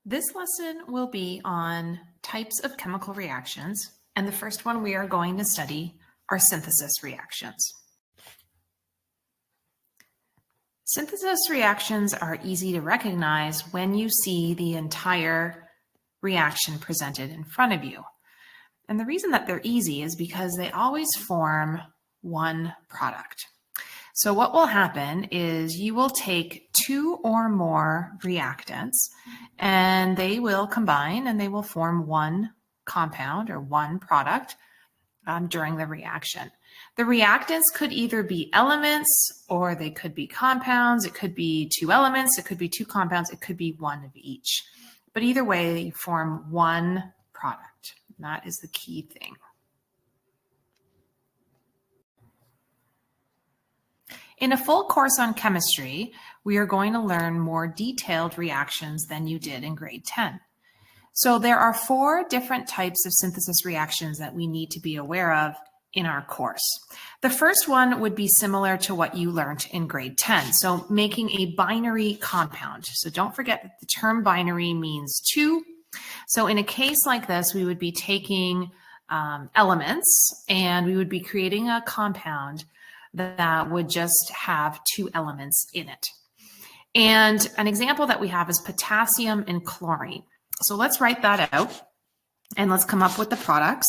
This lesson will be on types of chemical reactions, and the first one we are going to study are synthesis reactions. Synthesis reactions are easy to recognize when you see the entire reaction presented in front of you. And the reason that they're easy is because they always form one product. So what will happen is you will take two or more reactants and they will combine and they will form one compound or one product during the reaction. The reactants could either be elements or they could be compounds. It could be two elements, it could be two compounds, it could be one of each. But either way, they form one product. And that is the key thing. In a full course on chemistry, we are going to learn more detailed reactions than you did in grade 10. So there are 4 different types of synthesis reactions that we need to be aware of in our course. The first one would be similar to what you learned in grade 10. So making a binary compound. So don't forget that the term binary means 2. So in a case like this, we would be taking elements and we would be creating a compound that would just have 2 elements in it. And an example that we have is potassium and chlorine. So let's write that out and let's come up with the products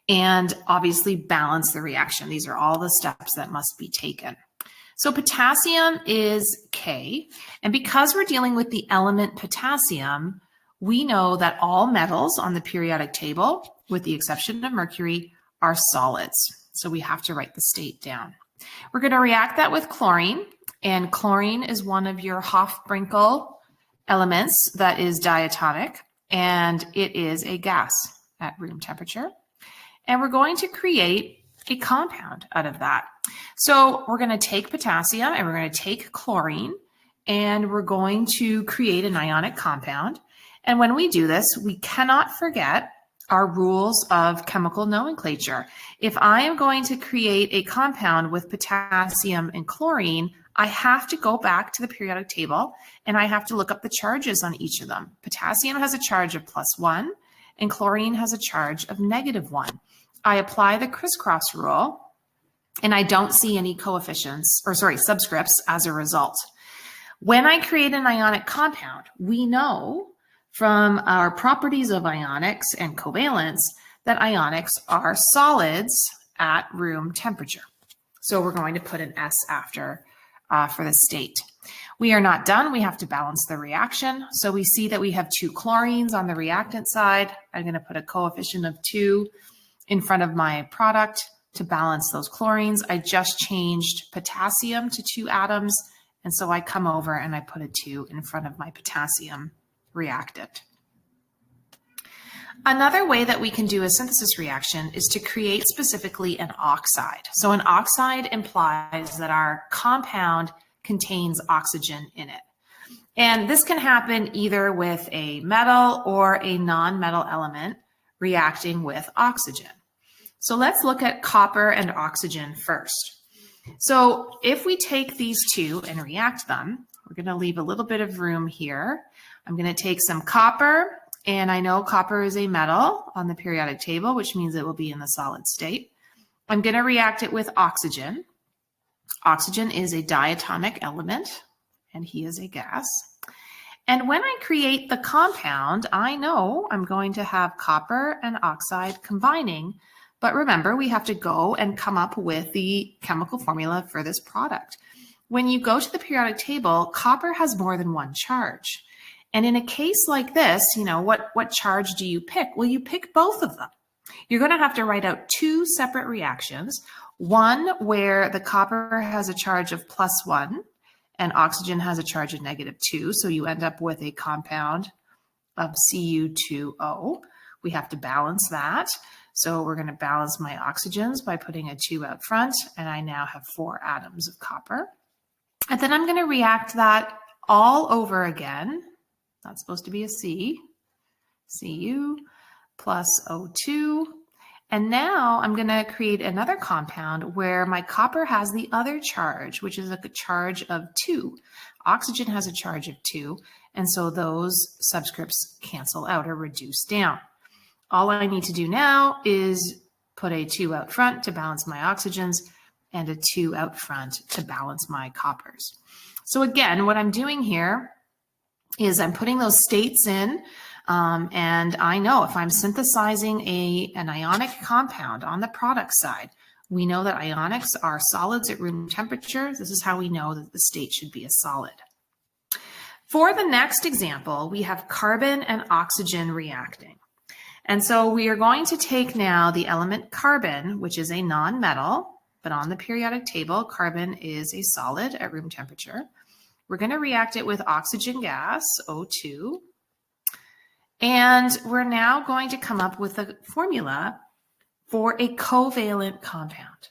and obviously balance the reaction. These are all the steps that must be taken. So potassium is K, and because we're dealing with the element potassium, we know that all metals on the periodic table, with the exception of mercury, are solids. So we have to write the state down. We're going to react that with chlorine, and chlorine is one of your Hofbrinkel elements that is diatomic, and it is a gas at room temperature. And we're going to create a compound out of that. So we're going to take potassium and we're going to take chlorine, and we're going to create an ionic compound. And when we do this, we cannot forget our rules of chemical nomenclature. If I am going to create a compound with potassium and chlorine, I have to go back to the periodic table and I have to look up the charges on each of them. Potassium has a charge of +1 and chlorine has a charge of -1. I apply the crisscross rule and I don't see any subscripts as a result. When I create an ionic compound, we know from our properties of ionics and covalence that ionics are solids at room temperature. So we're going to put an S after for the state. We are not done. We have to balance the reaction. So we see that we have 2 chlorines on the reactant side. I'm going to put a coefficient of 2 in front of my product to balance those chlorines. I just changed potassium to 2 atoms. And so I come over and I put a 2 in front of my potassium reactant. Another way that we can do a synthesis reaction is to create specifically an oxide. So an oxide implies that our compound contains oxygen in it. And this can happen either with a metal or a non-metal element reacting with oxygen. So let's look at copper and oxygen first. So if we take these 2 and react them, we're going to leave a little bit of room here. I'm going to take some copper, and I know copper is a metal on the periodic table, which means it will be in the solid state. I'm going to react it with oxygen. Oxygen is a diatomic element, and he is a gas. And when I create the compound, I know I'm going to have copper and oxide combining. But remember, we have to go and come up with the chemical formula for this product. When you go to the periodic table, copper has more than 1 charge. And in a case like this, what charge do you pick? Well, you pick both of them. You're going to have to write out 2 separate reactions, one where the copper has a charge of +1 and oxygen has a charge of -2. So you end up with a compound of Cu2O. We have to balance that. So we're going to balance my oxygens by putting a 2 out front, and I now have 4 atoms of copper. And then I'm going to react that all over again. That's supposed to be a C, Cu plus O2. And now I'm going to create another compound where my copper has the other charge, which is a charge of 2. Oxygen has a charge of 2, and so those subscripts cancel out or reduce down. All I need to do now is put a 2 out front to balance my oxygens and a 2 out front to balance my coppers. So again, what I'm doing here is I'm putting those states in, and I know if I'm synthesizing an ionic compound on the product side, we know that ionics are solids at room temperature. This is how we know that the state should be a solid. For the next example, we have carbon and oxygen reacting. And so we are going to take now the element carbon, which is a non-metal, but on the periodic table, carbon is a solid at room temperature. We're going to react it with oxygen gas, O2. And we're now going to come up with a formula for a covalent compound.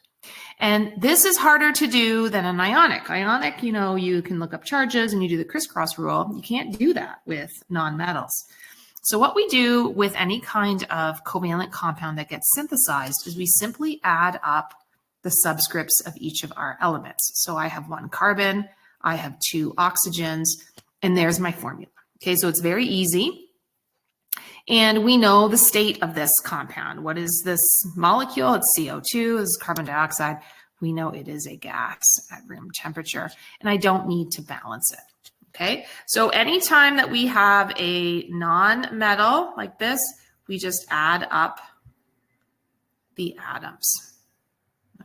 And this is harder to do than an ionic. Ionic, you know, you can look up charges and you do the crisscross rule. You can't do that with nonmetals. So what we do with any kind of covalent compound that gets synthesized is we simply add up the subscripts of each of our elements. So I have 1 carbon, I have 2 oxygens, and there's my formula. Okay, so it's very easy. And we know the state of this compound. What is this molecule? It's CO2, this is carbon dioxide. We know it is a gas at room temperature, and I don't need to balance it. Okay, so anytime that we have a non-metal like this, we just add up the atoms,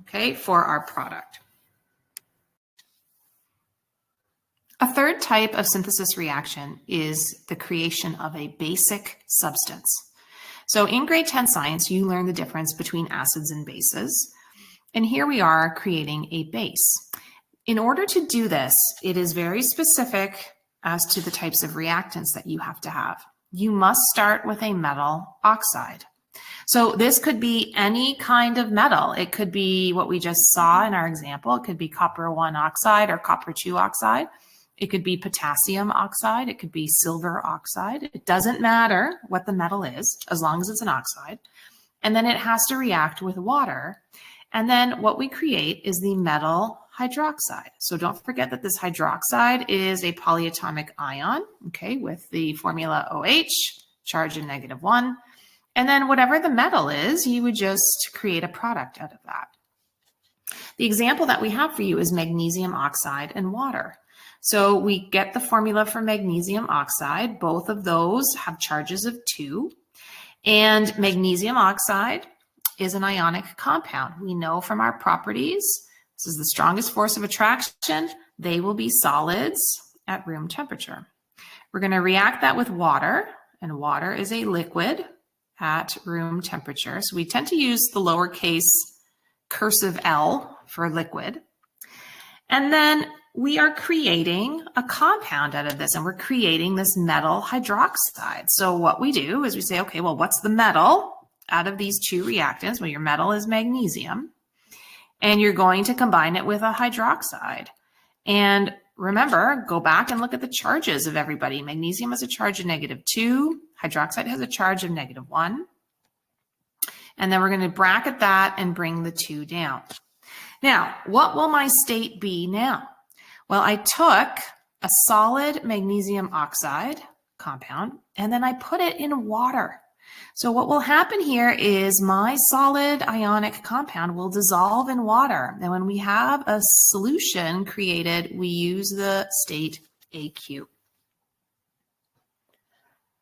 okay, for our product. A third type of synthesis reaction is the creation of a basic substance. So in grade 10 science, you learn the difference between acids and bases. And here we are creating a base. In order to do this, it is very specific as to the types of reactants that you have to have. You must start with a metal oxide. So this could be any kind of metal. It could be what we just saw in our example. It could be copper 1 oxide or copper 2 oxide. It could be potassium oxide. It could be silver oxide. It doesn't matter what the metal is, as long as it's an oxide. And then it has to react with water. And then what we create is the metal hydroxide. So don't forget that this hydroxide is a polyatomic ion, okay, with the formula OH, charge of -1. And then whatever the metal is, you would just create a product out of that. The example that we have for you is magnesium oxide and water. So we get the formula for magnesium oxide. Both of those have charges of 2. And magnesium oxide is an ionic compound. We know from our properties, this is the strongest force of attraction, they will be solids at room temperature. We're going to react that with water, and water is a liquid at room temperature. So we tend to use the lowercase cursive L for liquid. And then we are creating a compound out of this, and we're creating this metal hydroxide. So what we do is we say, okay, well, what's the metal out of these 2 reactants? Well, your metal is magnesium, and you're going to combine it with a hydroxide. And remember, go back and look at the charges of everybody. Magnesium has a charge of -2. Hydroxide has a charge of -1. And then we're going to bracket that and bring the 2 down. Now, what will my state be now? Well, I took a solid magnesium oxide compound, and then I put it in water. So what will happen here is my solid ionic compound will dissolve in water. And when we have a solution created, we use the state AQ.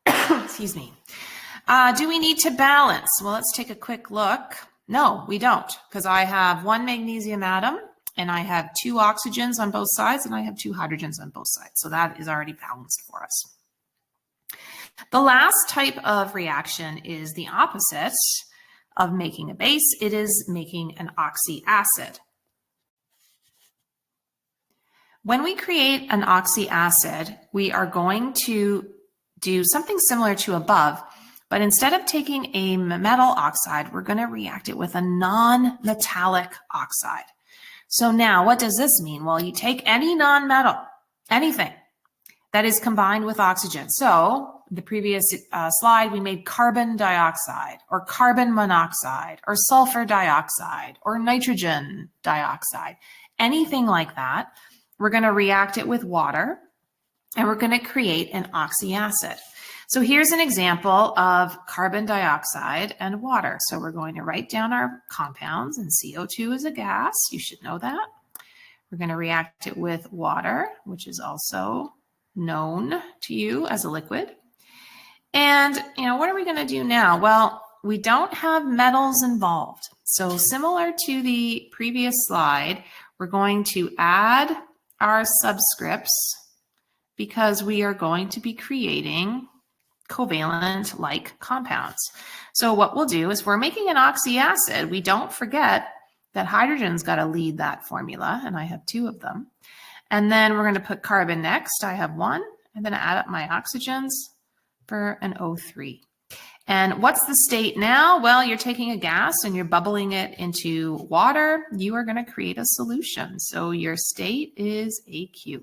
Excuse me. Do we need to balance? Well, let's take a quick look. No, we don't, because I have 1 magnesium atom, and I have 2 oxygens on both sides, and I have 2 hydrogens on both sides. So that is already balanced for us. The last type of reaction is the opposite of making a base. It is making an oxyacid. When we create an oxyacid, we are going to do something similar to above, but instead of taking a metal oxide, we're going to react it with a non-metallic oxide. So now what does this mean? Well, you take any non-metal, anything that is combined with oxygen. So the previous slide, we made carbon dioxide or carbon monoxide or sulfur dioxide or nitrogen dioxide, anything like that. we're going to react it with water, and we're going to create an oxyacid. So here's an example of carbon dioxide and water. So we're going to write down our compounds, and CO2 is a gas. You should know that. We're going to react it with water, which is also known to you as a liquid. And, what are we going to do now? Well, we don't have metals involved. So similar to the previous slide, we're going to add our subscripts because we are going to be creating covalent-like compounds. So what we'll do is, we're making an oxyacid, we don't forget that hydrogen's got to lead that formula, and I have 2 of them. And then we're going to put carbon next. I have 1, and then add up my oxygens for an O3. And what's the state now? Well, you're taking a gas and you're bubbling it into water. You are going to create a solution. So your state is AQ.